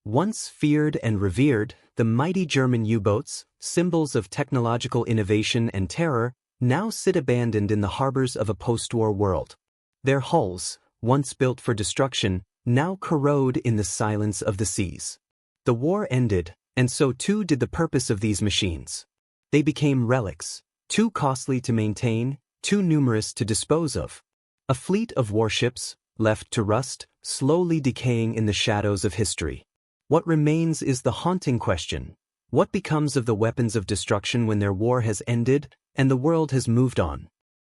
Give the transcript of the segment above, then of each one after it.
Once feared and revered, the mighty German U-boats, symbols of technological innovation and terror, now sit abandoned in the harbors of a post-war world. Their hulls, once built for destruction, now corrode in the silence of the seas. The war ended, and so too did the purpose of these machines. They became relics, too costly to maintain, too numerous to dispose of. A fleet of warships, left to rust, slowly decaying in the shadows of history. What remains is the haunting question: what becomes of the weapons of destruction when their war has ended and the world has moved on?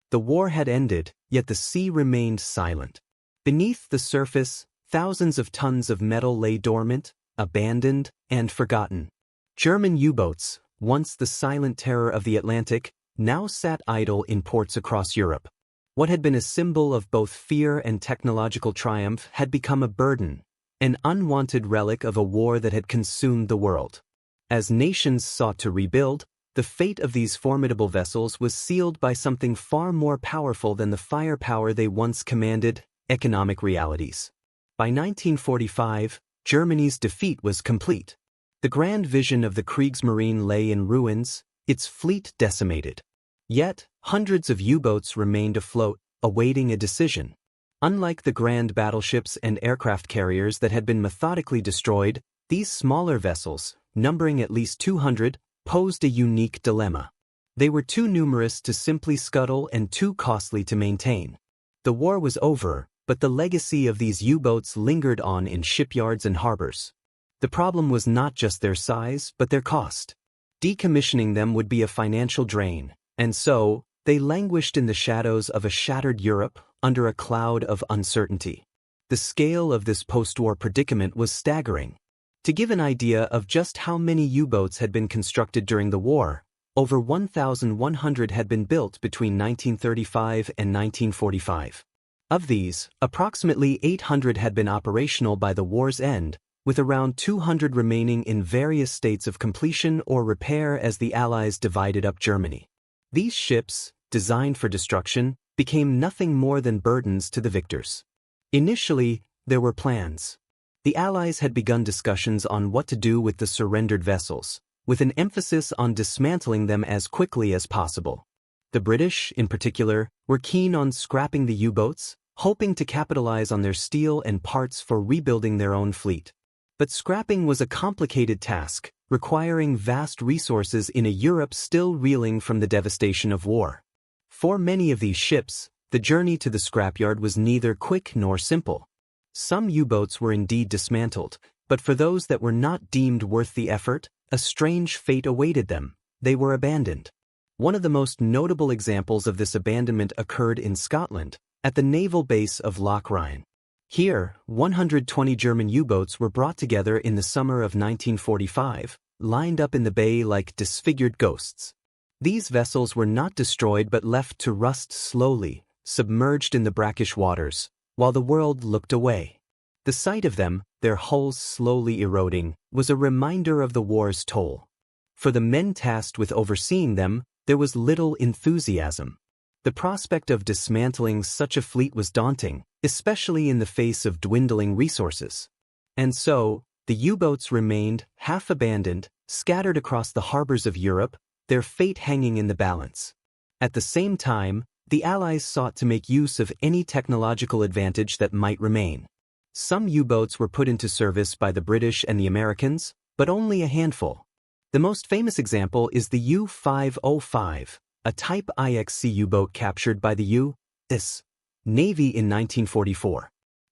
The war had ended, yet the sea remained silent. Beneath the surface, thousands of tons of metal lay dormant, abandoned, and forgotten. German U-boats, once the silent terror of the Atlantic, now sat idle in ports across Europe. What had been a symbol of both fear and technological triumph had become a burden, an unwanted relic of a war that had consumed the world. As nations sought to rebuild, the fate of these formidable vessels was sealed by something far more powerful than the firepower they once commanded: economic realities. By 1945, Germany's defeat was complete. The grand vision of the Kriegsmarine lay in ruins, its fleet decimated. Yet, hundreds of U-boats remained afloat, awaiting a decision. Unlike the grand battleships and aircraft carriers that had been methodically destroyed, these smaller vessels, numbering at least 200, posed a unique dilemma. They were too numerous to simply scuttle and too costly to maintain. The war was over, but the legacy of these U-boats lingered on in shipyards and harbors. The problem was not just their size, but their cost. Decommissioning them would be a financial drain, and so, they languished in the shadows of a shattered Europe, under a cloud of uncertainty. The scale of this post-war predicament was staggering. To give an idea of just how many U-boats had been constructed during the war, over 1,100 had been built between 1935 and 1945. Of these, approximately 800 had been operational by the war's end, with around 200 remaining in various states of completion or repair as the Allies divided up Germany. These ships, designed for destruction, became nothing more than burdens to the victors. Initially, there were plans. The Allies had begun discussions on what to do with the surrendered vessels, with an emphasis on dismantling them as quickly as possible. The British, in particular, were keen on scrapping the U-boats, hoping to capitalize on their steel and parts for rebuilding their own fleet. But scrapping was a complicated task, requiring vast resources in a Europe still reeling from the devastation of war. For many of these ships, the journey to the scrapyard was neither quick nor simple. Some U-boats were indeed dismantled, but for those that were not deemed worth the effort, a strange fate awaited them: they were abandoned. One of the most notable examples of this abandonment occurred in Scotland, at the naval base of Loch Ryan. Here, 120 German U-boats were brought together in the summer of 1945, lined up in the bay like disfigured ghosts. These vessels were not destroyed but left to rust slowly, submerged in the brackish waters, while the world looked away. The sight of them, their hulls slowly eroding, was a reminder of the war's toll. For the men tasked with overseeing them, there was little enthusiasm. The prospect of dismantling such a fleet was daunting, especially in the face of dwindling resources. And so, the U-boats remained, half abandoned, scattered across the harbors of Europe, their fate hanging in the balance. At the same time, the Allies sought to make use of any technological advantage that might remain. Some U-boats were put into service by the British and the Americans, but only a handful. The most famous example is the U-505, a Type IXC U-boat captured by the U.S. Navy in 1944.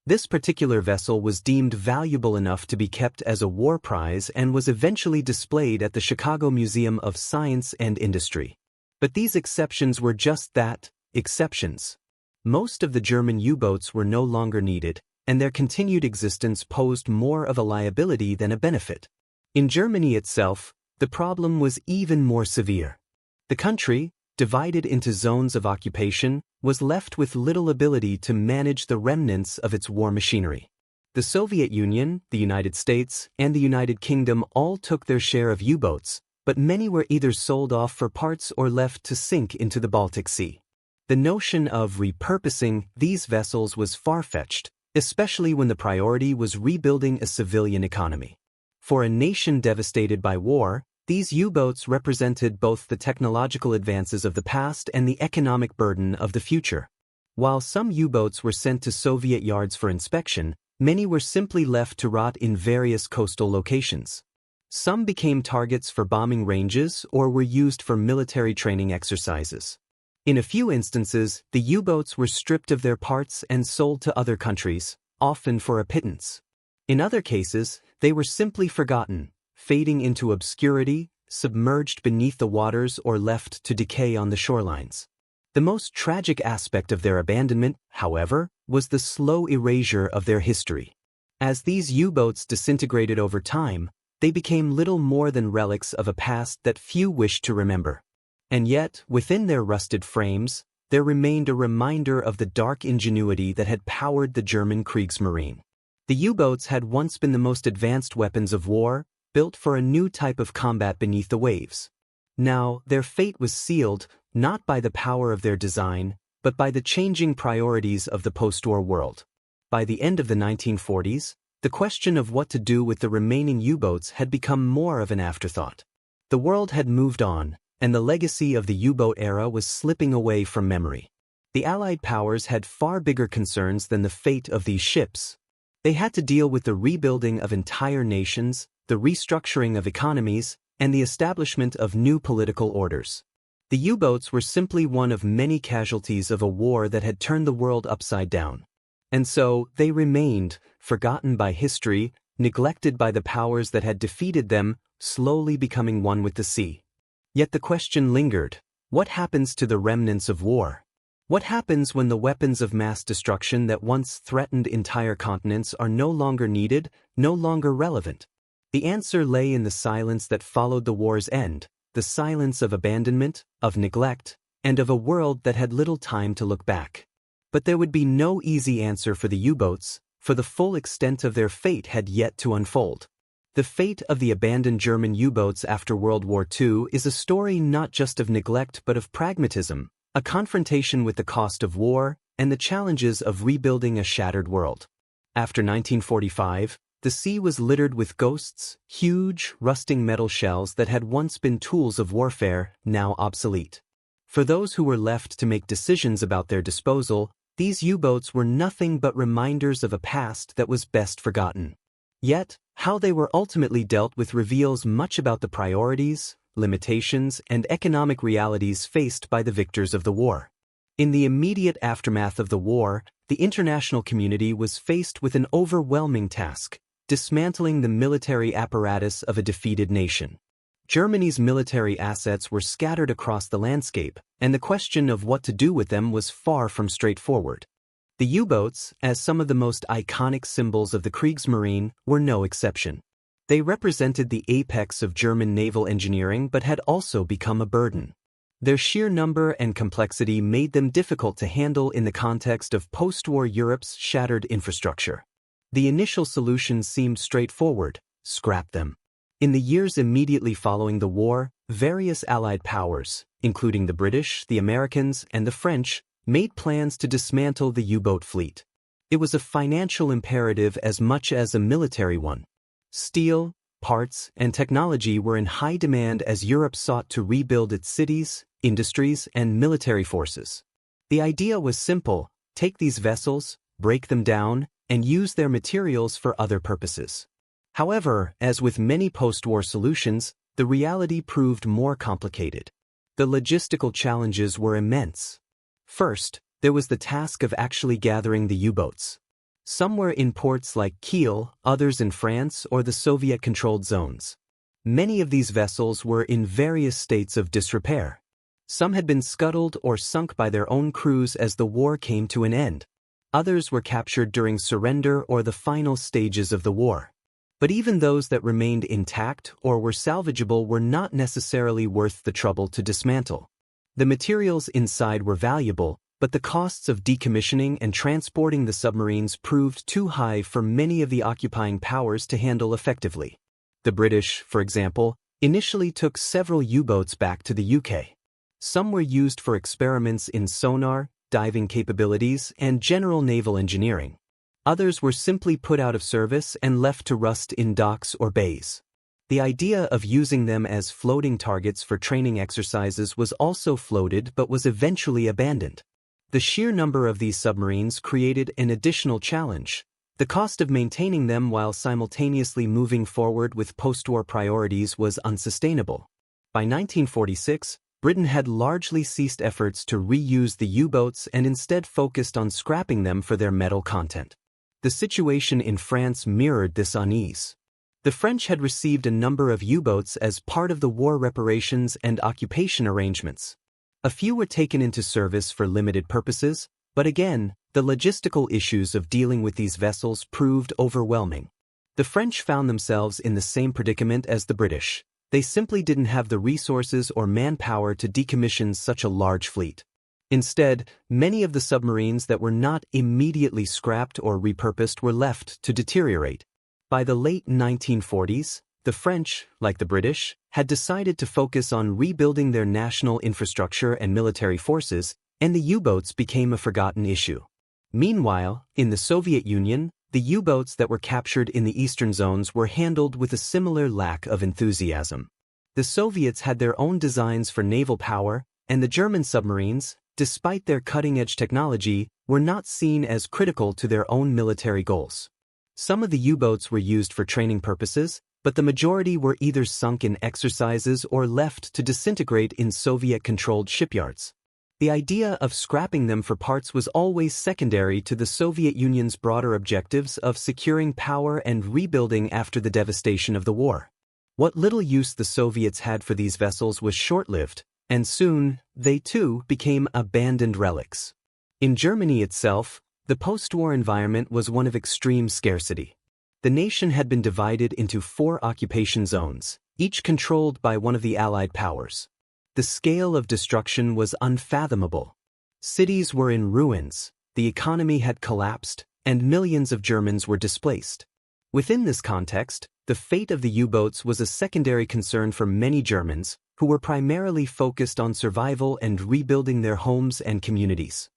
This particular vessel was deemed valuable enough to be kept as a war prize and was eventually displayed at the Chicago Museum of Science and Industry. But these exceptions were just that, exceptions. Most of the German U-boats were no longer needed, and their continued existence posed more of a liability than a benefit. In Germany itself, the problem was even more severe. The country, divided into zones of occupation, was left with little ability to manage the remnants of its war machinery. The Soviet Union, the United States, and the United Kingdom all took their share of U-boats, but many were either sold off for parts or left to sink into the Baltic Sea. The notion of repurposing these vessels was far-fetched, especially when the priority was rebuilding a civilian economy. For a nation devastated by war, these U-boats represented both the technological advances of the past and the economic burden of the future. While some U-boats were sent to Soviet yards for inspection, many were simply left to rot in various coastal locations. Some became targets for bombing ranges or were used for military training exercises. In a few instances, the U-boats were stripped of their parts and sold to other countries, often for a pittance. In other cases, they were simply forgotten, fading into obscurity, submerged beneath the waters or left to decay on the shorelines. The most tragic aspect of their abandonment, however, was the slow erasure of their history. As these U-boats disintegrated over time, they became little more than relics of a past that few wished to remember. And yet, within their rusted frames, there remained a reminder of the dark ingenuity that had powered the German Kriegsmarine. The U-boats had once been the most advanced weapons of war, built for a new type of combat beneath the waves. Now, their fate was sealed, not by the power of their design, but by the changing priorities of the post-war world. By the end of the 1940s, the question of what to do with the remaining U-boats had become more of an afterthought. The world had moved on, and the legacy of the U-boat era was slipping away from memory. The Allied powers had far bigger concerns than the fate of these ships. They had to deal with the rebuilding of entire nations, the restructuring of economies, and the establishment of new political orders. The U-boats were simply one of many casualties of a war that had turned the world upside down. And so, they remained, forgotten by history, neglected by the powers that had defeated them, slowly becoming one with the sea. Yet the question lingered: what happens to the remnants of war? What happens when the weapons of mass destruction that once threatened entire continents are no longer needed, no longer relevant? The answer lay in the silence that followed the war's end, the silence of abandonment, of neglect, and of a world that had little time to look back. But there would be no easy answer for the U-boats, for the full extent of their fate had yet to unfold. The fate of the abandoned German U-boats after World War II is a story not just of neglect but of pragmatism, a confrontation with the cost of war, and the challenges of rebuilding a shattered world. After 1945, the sea was littered with ghosts, huge, rusting metal shells that had once been tools of warfare, now obsolete. For those who were left to make decisions about their disposal, these U-boats were nothing but reminders of a past that was best forgotten. Yet, how they were ultimately dealt with reveals much about the priorities, limitations, and economic realities faced by the victors of the war. In the immediate aftermath of the war, the international community was faced with an overwhelming task: dismantling the military apparatus of a defeated nation. Germany's military assets were scattered across the landscape, and the question of what to do with them was far from straightforward. The U-boats, as some of the most iconic symbols of the Kriegsmarine, were no exception. They represented the apex of German naval engineering but had also become a burden. Their sheer number and complexity made them difficult to handle in the context of post-war Europe's shattered infrastructure. The initial solution seemed straightforward: scrap them. In the years immediately following the war, various Allied powers, including the British, the Americans, and the French, made plans to dismantle the U-boat fleet. It was a financial imperative as much as a military one. Steel, parts, and technology were in high demand as Europe sought to rebuild its cities, industries, and military forces. The idea was simple: take these vessels, break them down, and use their materials for other purposes. However, as with many post-war solutions, the reality proved more complicated. The logistical challenges were immense. First, there was the task of actually gathering the U-boats. Some were in ports like Kiel, others in France or the Soviet-controlled zones. Many of these vessels were in various states of disrepair. Some had been scuttled or sunk by their own crews as the war came to an end. Others were captured during surrender or the final stages of the war. But even those that remained intact or were salvageable were not necessarily worth the trouble to dismantle. The materials inside were valuable, but the costs of decommissioning and transporting the submarines proved too high for many of the occupying powers to handle effectively. The British, for example, initially took several U-boats back to the UK. Some were used for experiments in sonar, diving capabilities, and general naval engineering. Others were simply put out of service and left to rust in docks or bays. The idea of using them as floating targets for training exercises was also floated but was eventually abandoned. The sheer number of these submarines created an additional challenge. The cost of maintaining them while simultaneously moving forward with post-war priorities was unsustainable. By 1946, Britain had largely ceased efforts to reuse the U-boats and instead focused on scrapping them for their metal content. The situation in France mirrored this unease. The French had received a number of U-boats as part of the war reparations and occupation arrangements. A few were taken into service for limited purposes, but again, the logistical issues of dealing with these vessels proved overwhelming. The French found themselves in the same predicament as the British. They simply didn't have the resources or manpower to decommission such a large fleet. Instead, many of the submarines that were not immediately scrapped or repurposed were left to deteriorate. By the late 1940s, the French, like the British, had decided to focus on rebuilding their national infrastructure and military forces, and the U-boats became a forgotten issue. Meanwhile, in the Soviet Union, the U-boats that were captured in the eastern zones were handled with a similar lack of enthusiasm. The Soviets had their own designs for naval power, and the German submarines, despite their cutting-edge technology, were not seen as critical to their own military goals. Some of the U-boats were used for training purposes, but the majority were either sunk in exercises or left to disintegrate in Soviet-controlled shipyards. The idea of scrapping them for parts was always secondary to the Soviet Union's broader objectives of securing power and rebuilding after the devastation of the war. What little use the Soviets had for these vessels was short-lived, and soon, they too became abandoned relics. In Germany itself, the post-war environment was one of extreme scarcity. The nation had been divided into 4 occupation zones, each controlled by one of the Allied powers. The scale of destruction was unfathomable. Cities were in ruins, the economy had collapsed, and millions of Germans were displaced. Within this context, the fate of the U-boats was a secondary concern for many Germans, who were primarily focused on survival and rebuilding their homes and communities.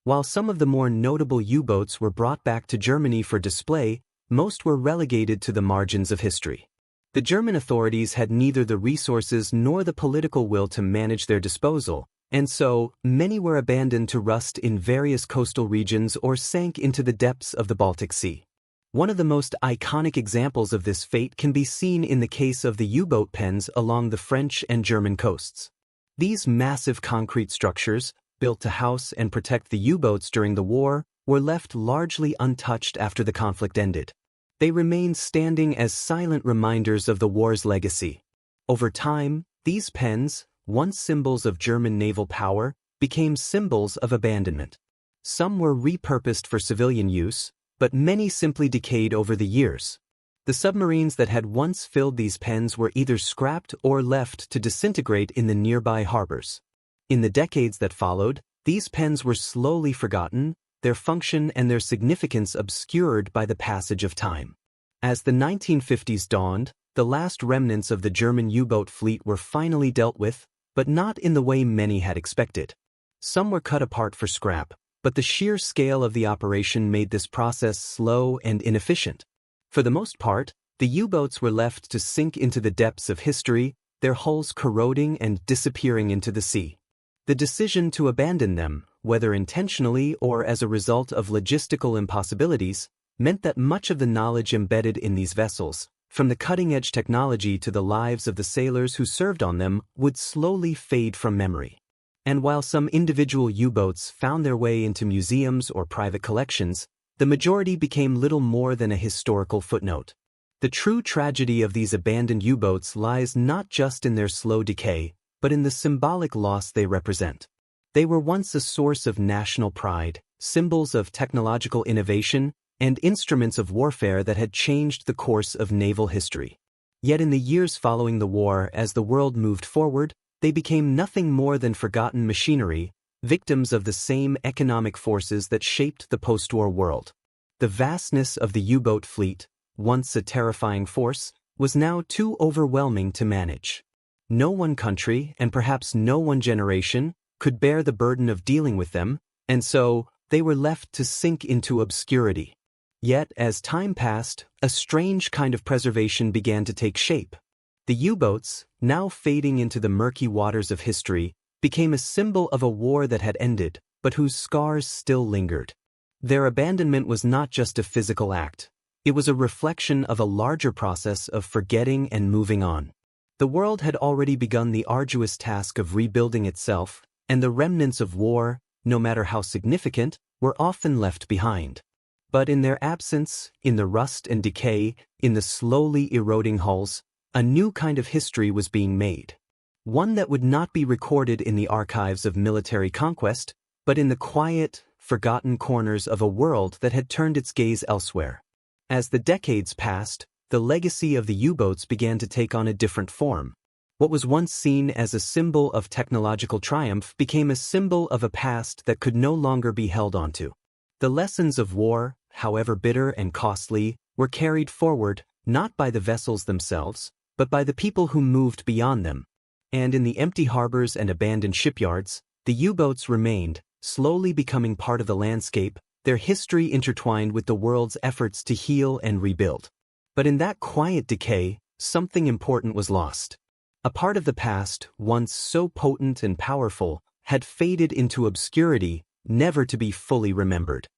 While some of the more notable U-boats were brought back to Germany for display, most were relegated to the margins of history. The German authorities had neither the resources nor the political will to manage their disposal, and so, many were abandoned to rust in various coastal regions or sank into the depths of the Baltic Sea. One of the most iconic examples of this fate can be seen in the case of the U-boat pens along the French and German coasts. These massive concrete structures, built to house and protect the U-boats during the war, were left largely untouched after the conflict ended. They remained standing as silent reminders of the war's legacy. Over time, these pens, once symbols of German naval power, became symbols of abandonment. Some were repurposed for civilian use, but many simply decayed over the years. The submarines that had once filled these pens were either scrapped or left to disintegrate in the nearby harbors. In the decades that followed, these pens were slowly forgotten, their function and their significance obscured by the passage of time. As the 1950s dawned, the last remnants of the German U-boat fleet were finally dealt with, but not in the way many had expected. Some were cut apart for scrap, but the sheer scale of the operation made this process slow and inefficient. For the most part, the U-boats were left to sink into the depths of history, their hulls corroding and disappearing into the sea. The decision to abandon them, whether intentionally or as a result of logistical impossibilities, meant that much of the knowledge embedded in these vessels, from the cutting-edge technology to the lives of the sailors who served on them, would slowly fade from memory. And while some individual U-boats found their way into museums or private collections, the majority became little more than a historical footnote. The true tragedy of these abandoned U-boats lies not just in their slow decay, but in the symbolic loss they represent. They were once a source of national pride, symbols of technological innovation, and instruments of warfare that had changed the course of naval history. Yet in the years following the war, as the world moved forward, they became nothing more than forgotten machinery, victims of the same economic forces that shaped the post-war world. The vastness of the U-boat fleet, once a terrifying force, was now too overwhelming to manage. No one country, and perhaps no one generation, could bear the burden of dealing with them, and so, they were left to sink into obscurity. Yet, as time passed, a strange kind of preservation began to take shape. The U-boats, now fading into the murky waters of history, became a symbol of a war that had ended, but whose scars still lingered. Their abandonment was not just a physical act. It was a reflection of a larger process of forgetting and moving on. The world had already begun the arduous task of rebuilding itself, and the remnants of war, no matter how significant, were often left behind. But in their absence, in the rust and decay, in the slowly eroding hulls, a new kind of history was being made. One that would not be recorded in the archives of military conquest, but in the quiet, forgotten corners of a world that had turned its gaze elsewhere. As the decades passed, the legacy of the U-boats began to take on a different form. What was once seen as a symbol of technological triumph became a symbol of a past that could no longer be held onto. The lessons of war, however bitter and costly, were carried forward, not by the vessels themselves, but by the people who moved beyond them. And in the empty harbors and abandoned shipyards, the U-boats remained, slowly becoming part of the landscape, their history intertwined with the world's efforts to heal and rebuild. But in that quiet decay, something important was lost. A part of the past, once so potent and powerful, had faded into obscurity, never to be fully remembered.